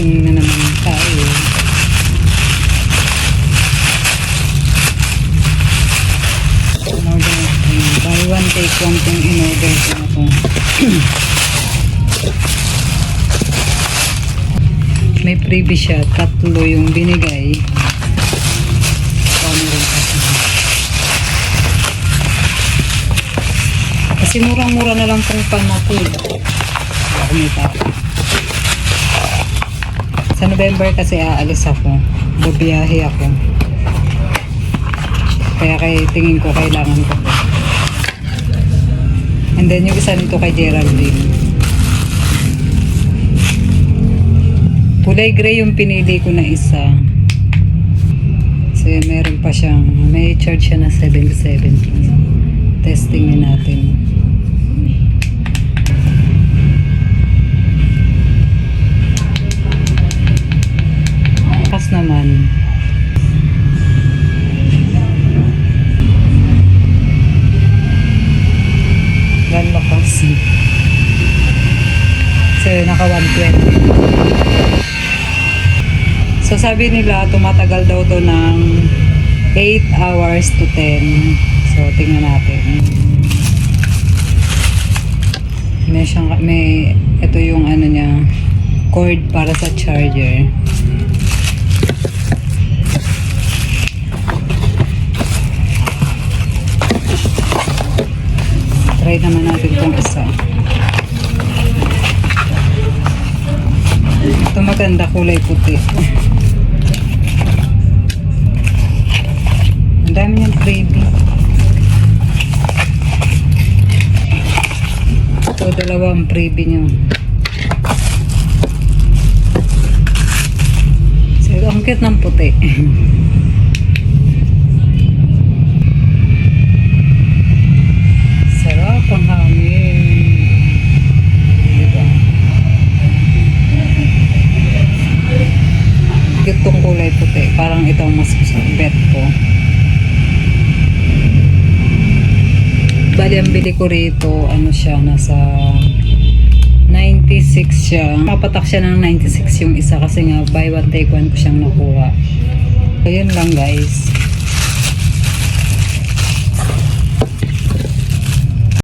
shopping na naman tayo. Buy one take one yung in-order ko na po. May freebie siya, 3 yung binigay. Kasi murang-mura na lang pong panakul. Kumita. Sa November kasi aalis ako. Bubiyahe ako. Kaya tingin ko kailangan ko. And then yung isa nito kay Geraldine. Kulay gray yung pinili ko na isa. Kasi meron pa siyang, may charge siya na 770. Testing natin. Lakas naman. Gan lakas. So, naka 120. So, sabi nila, tumatagal daw to ng 8 hours to 10. So, tingnan natin. Ito yung ano niya, cord para sa charger. Try naman natin itong isa. Ito maganda, kulay puti. Ang dami niyang freebie. Ito, 2 ang freebie niyo. So, ang cute ng puti. Sarap ang hangin. Diba? Cute tong kulay puti. Parang ito ang mas bet ko. Bali, ang bili ko rito, ano siya, nasa 96 siya. Mapatak siya ng 96 yung isa kasi nga, buy one take one ko siyang nakuha. So, yun lang guys.